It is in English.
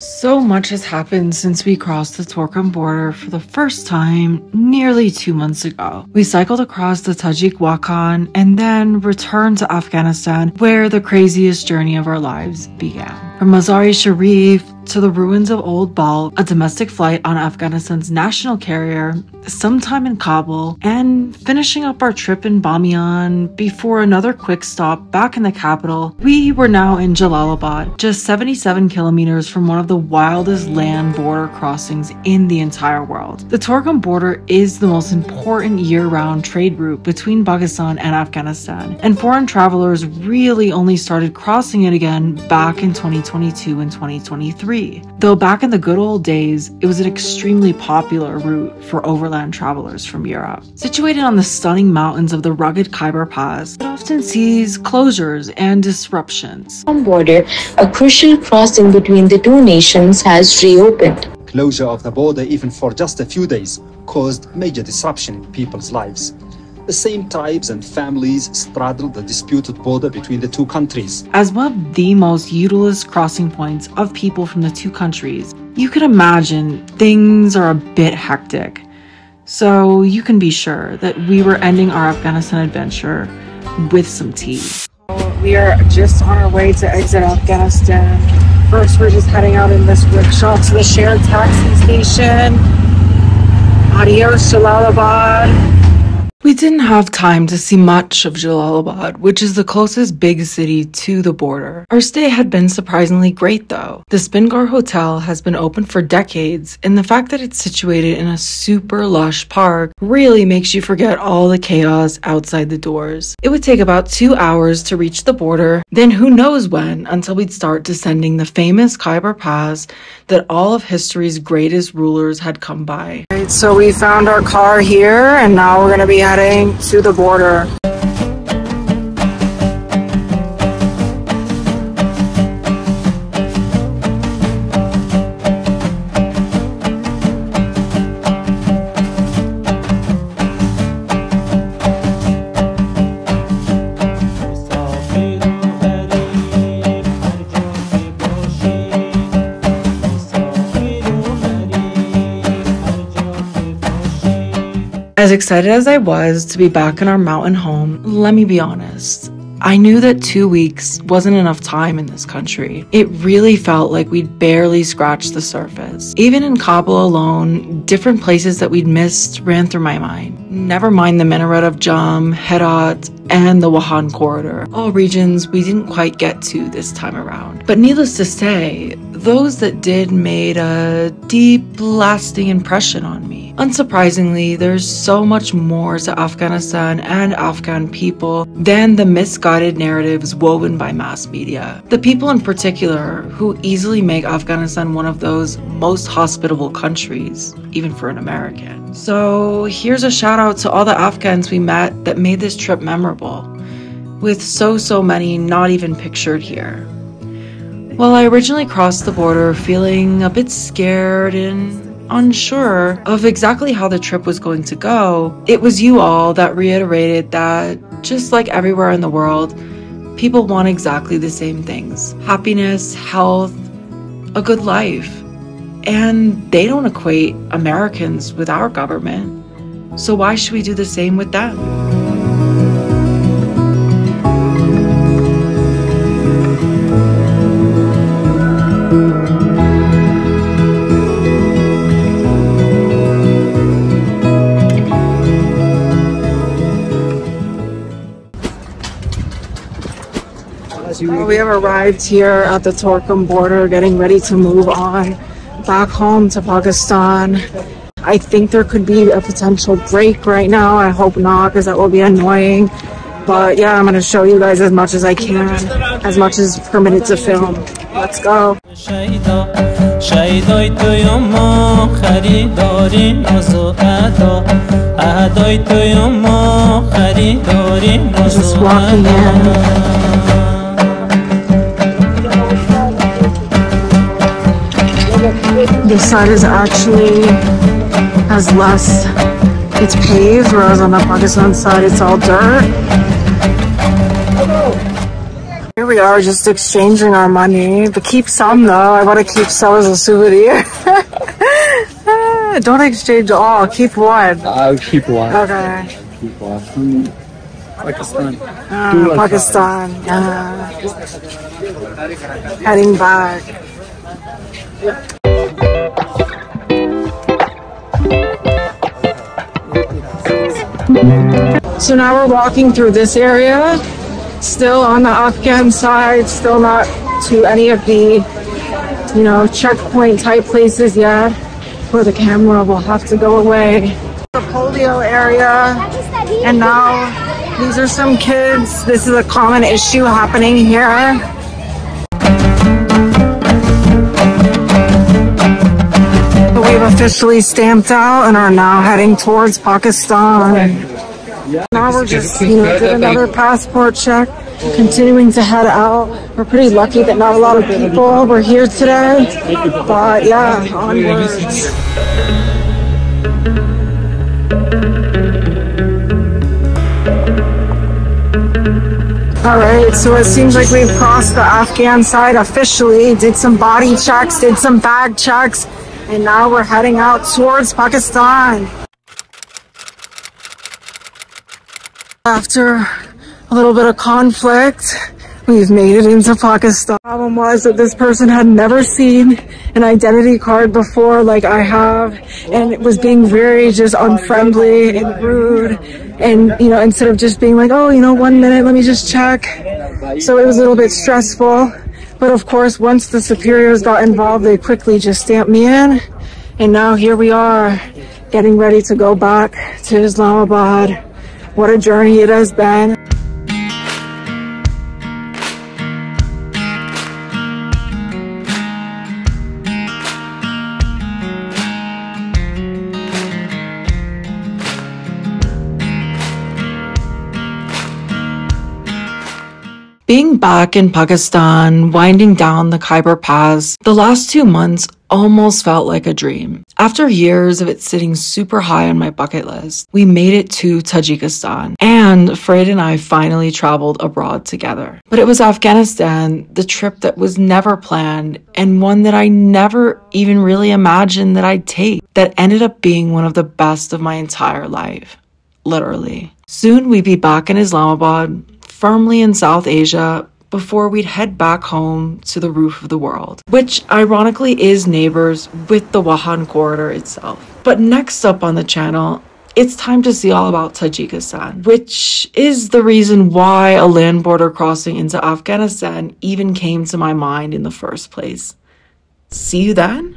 So much has happened since we crossed the Torkham border for the first time nearly 2 months ago. We cycled across the Tajikistan and then returned to Afghanistan, where the craziest journey of our lives began. From Mazar Sharif to the ruins of Old Balkh, a domestic flight on Afghanistan's national carrier, sometime in Kabul, and finishing up our trip in Bamyan before another quick stop back in the capital, we were now in Jalalabad, just 77 kilometers from one of the wildest land border crossings in the entire world. The Torkham Border is the most important year-round trade route between Pakistan and Afghanistan, and foreign travelers really only started crossing it again back in 2022 and 2023. Though back in the good old days, it was an extremely popular route for overland travelers from Europe. Situated on the stunning mountains of the rugged Khyber Pass, it often sees closures and disruptions. Border, a crucial crossing between the two nations, has reopened. Closure of the border, even for just a few days, caused major disruption in people's lives. The same tribes and families straddle the disputed border between the two countries. As one of the most utilized crossing points of people from the two countries, you can imagine things are a bit hectic. So you can be sure that we were ending our Afghanistan adventure with some tea. We are just on our way to exit Afghanistan. First, we're just heading out in this rickshaw to the shared taxi station. Adios, Jalalabad. We didn't have time to see much of Jalalabad, which is the closest big city to the border. Our stay had been surprisingly great though. The Spingar Hotel has been open for decades, and the fact that it's situated in a super lush park really makes you forget all the chaos outside the doors. It would take about 2 hours to reach the border, then who knows when until we'd start descending the famous Khyber Pass that all of history's greatest rulers had come by. Right, so we found our car here, and now we're going to be heading to the border. As excited as I was to be back in our mountain home, let me be honest, I knew that 2 weeks wasn't enough time in this country. It really felt like we'd barely scratched the surface. Even in Kabul alone, different places that we'd missed ran through my mind. Never mind the minaret of Jam, Herat, and the Wahan corridor, all regions we didn't quite get to this time around. But needless to say, those that did made a deep, lasting impression on me. Unsurprisingly, there's so much more to Afghanistan and Afghan people than the misguided narratives woven by mass media. The people in particular who easily make Afghanistan one of those most hospitable countries, even for an American. So here's a shout out to all the Afghans we met that made this trip memorable, with so many not even pictured here. Well, I originally crossed the border feeling a bit scared and unsure of exactly how the trip was going to go. It was you all that reiterated that, just like everywhere in the world, people want exactly the same things: happiness, health, a good life. And they don't equate Americans with our government. So why should we do the same with them? We have arrived here at the Torkham border, getting ready to move on back home to Pakistan. I think there could be a potential break right now. I hope not, because that will be annoying. But yeah, I'm going to show you guys as much as I can, as much as permitted to film. Let's go. Just walking in. This side is actually has less, it's paved, whereas on the Pakistan side it's all dirt. Here we are just exchanging our money, but keep some though. I want to keep some as a souvenir. Don't exchange all, keep one. I'll keep one. Okay. Keep one. Pakistan. Pakistan. Heading back. So now we're walking through this area, still on the Afghan side, still not to any of the, you know, checkpoint type places yet, where the camera will have to go away. The polio area, and now these are some kids. This is a common issue happening here. We've officially stamped out and are now heading towards Pakistan. Now we're just, you know, did another passport check, continuing to head out. We're pretty lucky that not a lot of people were here today, but yeah, onwards. Alright, so it seems like we've crossed the Afghan side officially, did some body checks, did some bag checks, and now we're heading out towards Pakistan. After a little bit of conflict, we've made it into Pakistan. The problem was that this person had never seen an identity card before like I have, and it was being very just unfriendly and rude, and you know, instead of just being like, oh, you know, 1 minute, let me just check. So it was a little bit stressful, but of course once the superiors got involved, they quickly just stamped me in, and now here we are getting ready to go back to Islamabad. What a journey it has been. Being back in Pakistan, winding down the Khyber Pass, the last 2 months almost felt like a dream. After years of it sitting super high on my bucket list, we made it to Tajikistan, and Fred and I finally traveled abroad together. But it was Afghanistan, the trip that was never planned, and one that I never even really imagined that I'd take, that ended up being one of the best of my entire life. Literally. Soon we'd be back in Islamabad, firmly in South Asia, before we'd head back home to the roof of the world, which ironically is neighbors with the Wuhan corridor itself. But next up on the channel, it's time to see all about Tajikistan, which is the reason why a land border crossing into Afghanistan even came to my mind in the first place. See you then?